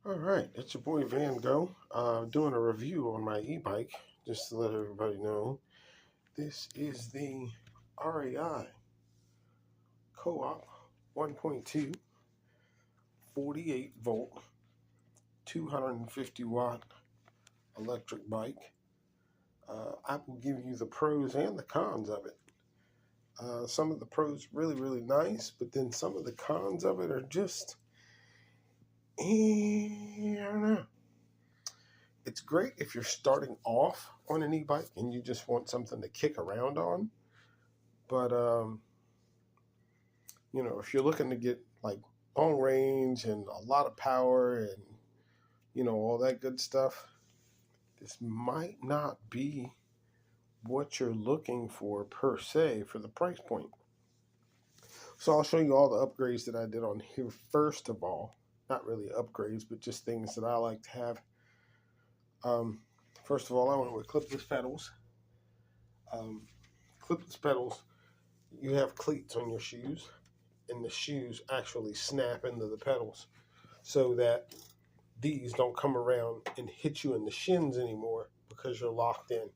All right, it's your boy Van Go, doing a review on my e-bike, just to let everybody know. This is the REI CO-OP 1.2 48 volt 250 watt electric bike. I will give you the pros and the cons of it. Some of the pros really nice, but then some of the cons of it are just, I don't know. It's great if you're starting off on an e-bike and you just want something to kick around on. But, if you're looking to get like long range and a lot of power and, all that good stuff, this might not be what you're looking for per se for the price point. So I'll show you all the upgrades that I did on here first of all. Not really upgrades, but just things that I like to have. First of all, I went with clipless pedals. Clipless pedals, you have cleats on your shoes, and the shoes actually snap into the pedals so that these don't come around and hit you in the shins anymore because you're locked in.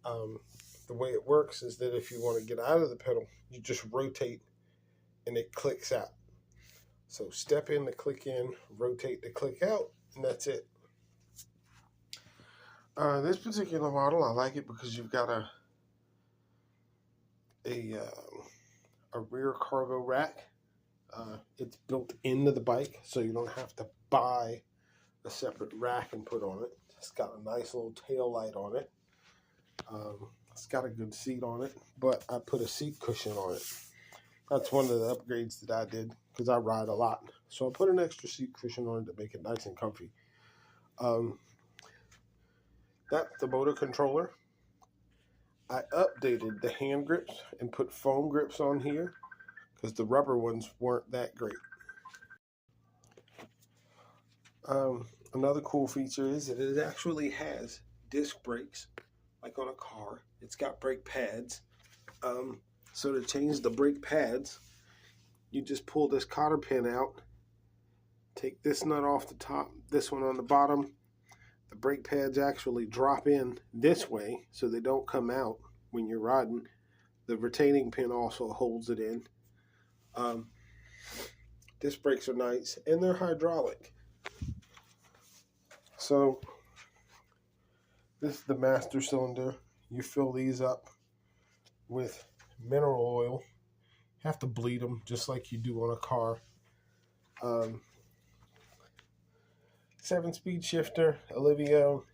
The way it works is that if you want to get out of the pedal, you just rotate and it clicks out. So step in to click in, rotate to click out, and that's it. This particular model, I like it because you've got a rear cargo rack. It's built into the bike, so you don't have to buy a separate rack and put on it. It's got a nice little tail light on it. It's got a good seat on it, but I put a seat cushion on it. That's one of the upgrades that I did because I ride a lot. So I put an extra seat cushion on it to make it nice and comfy. That's the motor controller. I updated the hand grips and put foam grips on here because the rubber ones weren't that great. Another cool feature is that it actually has disc brakes, like on a car. It's got brake pads. So to change the brake pads, you just pull this cotter pin out, take this nut off the top, this one on the bottom. The brake pads actually drop in this way so they don't come out when you're riding. The retaining pin also holds it in. Disc brakes are nice and they're hydraulic. So this is the master cylinder. You fill these up with mineral oil. You have to bleed them just like you do on a car. 7-speed shifter, Olivio,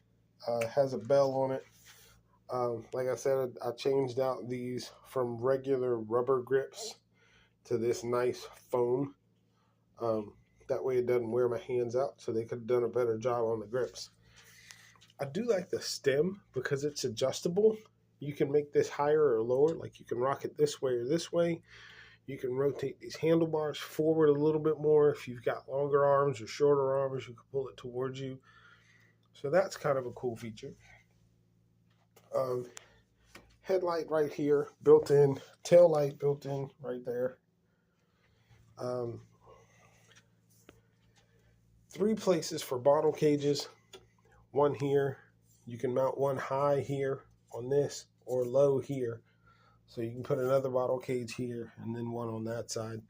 has a bell on it. Like I said, I changed out these from regular rubber grips to this nice foam. That way it doesn't wear my hands out, so they could have done a better job on the grips. I do like the stem because it's adjustable. You can make this higher or lower, like you can rock it this way or this way. You can rotate these handlebars forward a little bit more. If you've got longer arms or shorter arms, you can pull it towards you. So that's kind of a cool feature. Headlight right here, built in. Tail light built in right there. 3 places for bottle cages. One here. You can mount one high here on this or low here. So you can put another bottle cage here and then one on that side.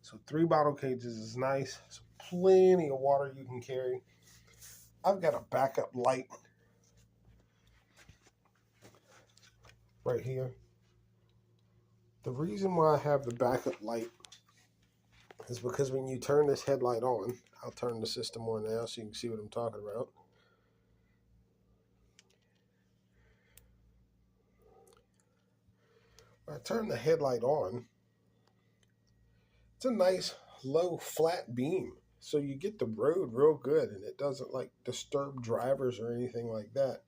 So 3 bottle cages is nice. So plenty of water you can carry. I've got a backup light right here. The reason why I have the backup light is because when you turn this headlight on, I'll turn the system on now so you can see what I'm talking about. When I turn the headlight on, it's a nice low flat beam. So you get the road real good and it doesn't like disturb drivers or anything like that.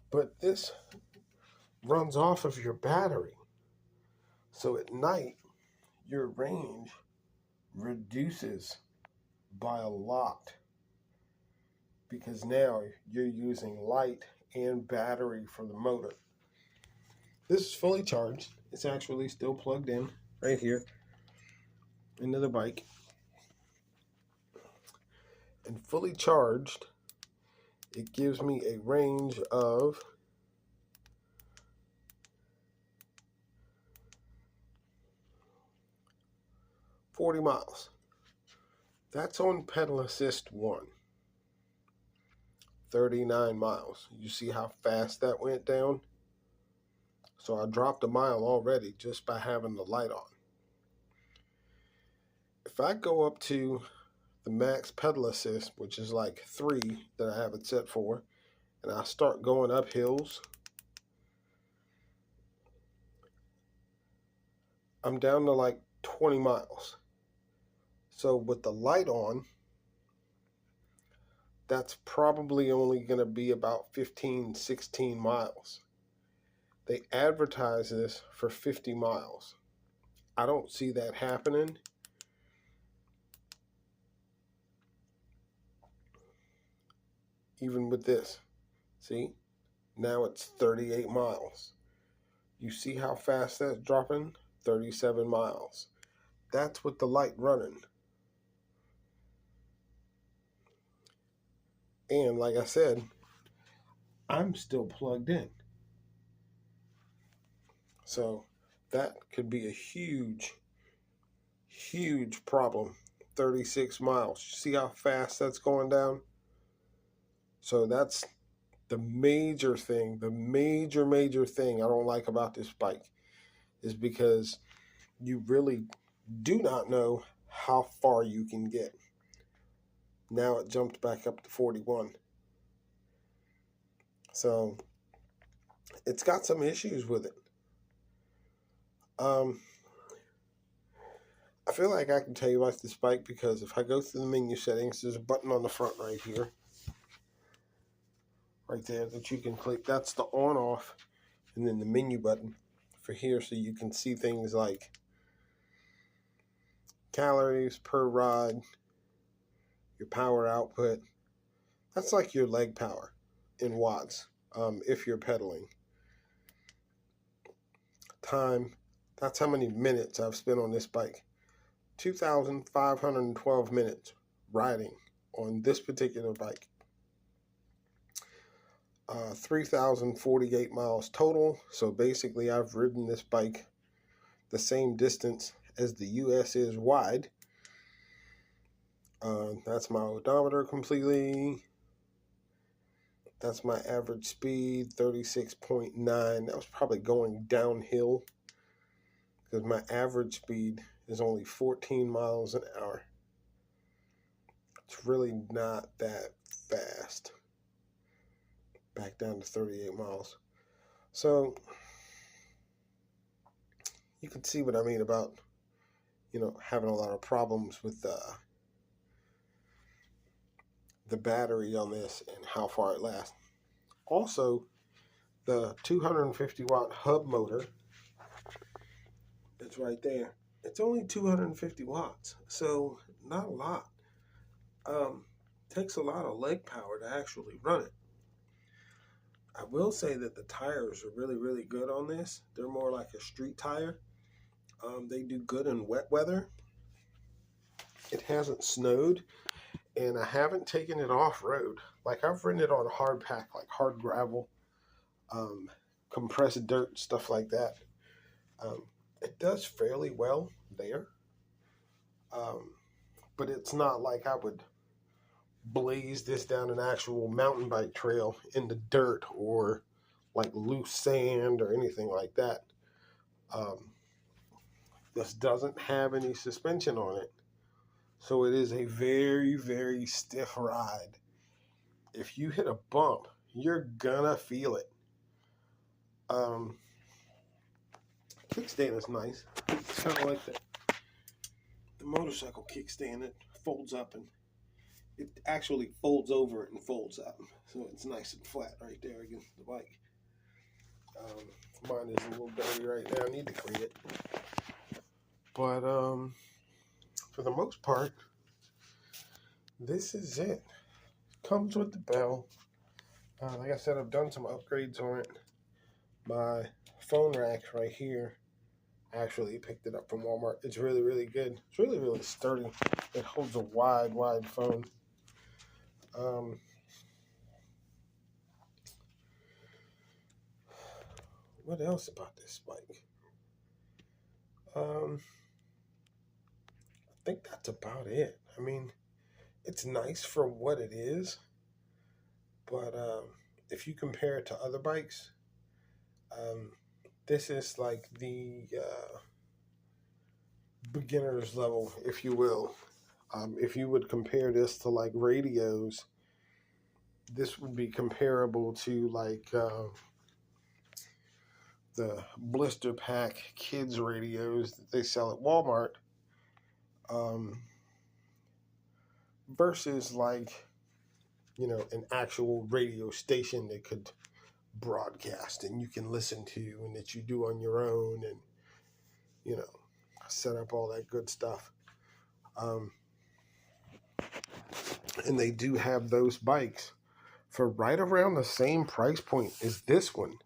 But this runs off of your battery. So at night, your range reduces by a lot because now you're using light and battery for the motor. This is fully charged. It's actually still plugged in right here into the bike. and fully charged, it gives me a range of 40 miles. That's on pedal assist 1. 39 miles. You see how fast that went down? So I dropped a mile already just by having the light on. If I go up to the max pedal assist, which is like 3 that I have it set for, and I start going up hills, I'm down to like 20 miles. So with the light on, that's probably only going to be about 15, 16 miles. They advertise this for 50 miles. I don't see that happening. Even with this. See? Now it's 38 miles. You see how fast that's dropping? 37 miles. That's with the light running. And like I said, I'm still plugged in. So that could be a huge, huge problem. 36 miles. See how fast that's going down? So that's the major thing, the major thing I don't like about this bike is because you really do not know how far you can get. Now it jumped back up to 41. So it's got some issues with it. I feel like I can tell you about this bike because if I go through the menu settings, there's a button on the front right here. Right there that you can click. That's the on off, and then the menu button for here so you can see things like calories per ride, your power output. That's like your leg power in watts if you're pedaling. Time, that's how many minutes I've spent on this bike. 2,512 minutes riding on this particular bike. 3,048 miles total. So basically I've ridden this bike the same distance as the US is wide. That's my odometer completely. That's my average speed, 36.9. That was probably going downhill because my average speed is only 14 miles an hour. It's really not that fast. Back down to 38 miles. So you can see what I mean about, having a lot of problems with the battery on this and how far it lasts. Also, the 250 watt hub motor, it's right there. It's only 250 watts, so not a lot. Takes a lot of leg power to actually run it. I will say that the tires are really, really good on this. They're more like a street tire. They do good in wet weather. It hasn't snowed, and I haven't taken it off-road. Like, I've ridden it on hard pack, like hard gravel, compressed dirt, stuff like that. It does fairly well there. But it's not like I would blaze this down an actual mountain bike trail in the dirt or like loose sand or anything like that. This doesn't have any suspension on it. So it is a very, very stiff ride. If you hit a bump, you're gonna feel it. Kickstand is nice. It's kind of like the motorcycle kickstand. It folds up and it actually folds over and folds up. So it's nice and flat right there against the bike. Mine is a little dirty right now. I need to clean it. But for the most part, this is it. Comes with the bell. Like I said, I've done some upgrades on it. My phone rack right here, I actually picked it up from Walmart. It's really, really good. It's really, really sturdy. It holds a wide phone. What else about this bike? I think that's about it. I mean, it's nice for what it is, but if you compare it to other bikes, um, this is like the beginner's level, if you will. If you would compare this to like radios, this would be comparable to like the blister pack kids radios that they sell at Walmart, um, versus like, you know, an actual radio station that could broadcast and you can listen to and that you do on your own, and you know, set up all that good stuff. Um, and they do have those bikes for right around the same price point as this one.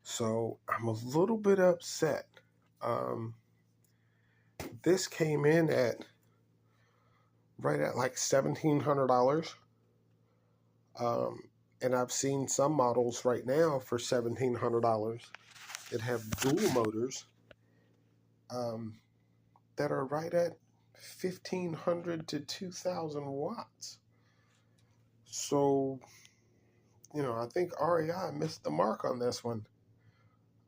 So I'm a little bit upset. Um, this came in at right at like $1,700. Um, and I've seen some models right now for $1,700 that have dual motors, that are right at 1,500 to 2,000 watts. So, you know, I think REI missed the mark on this one.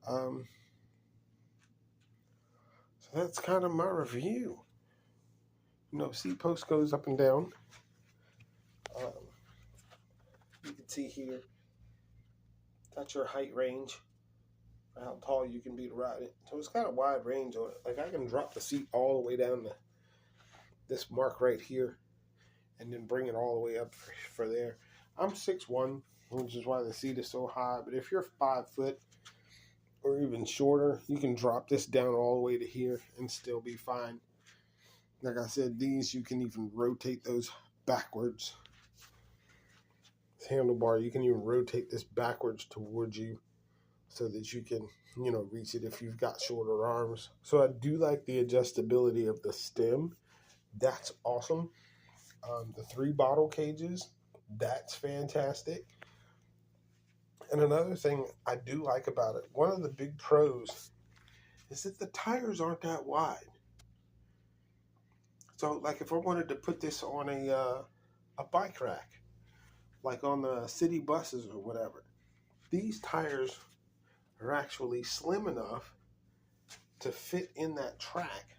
Um, so that's kind of my review. You know, seat post goes up and down. Um, you can see here, that's your height range, how tall you can be to ride it. So it's got a wide range on it. Like I can drop the seat all the way down to this mark right here and then bring it all the way up for there. I'm 6'1", which is why the seat is so high. But if you're 5 foot or even shorter, you can drop this down all the way to here and still be fine. Like I said, these, you can even rotate those backwards. This handlebar, you can even rotate this backwards towards you so that you can, you know, reach it if you've got shorter arms. So I do like the adjustability of the stem. That's awesome. The 3 bottle cages, that's fantastic. And another thing I do like about it, one of the big pros is that the tires aren't that wide. So, like if I wanted to put this on a bike rack, like on the city buses or whatever, these tires are actually slim enough to fit in that track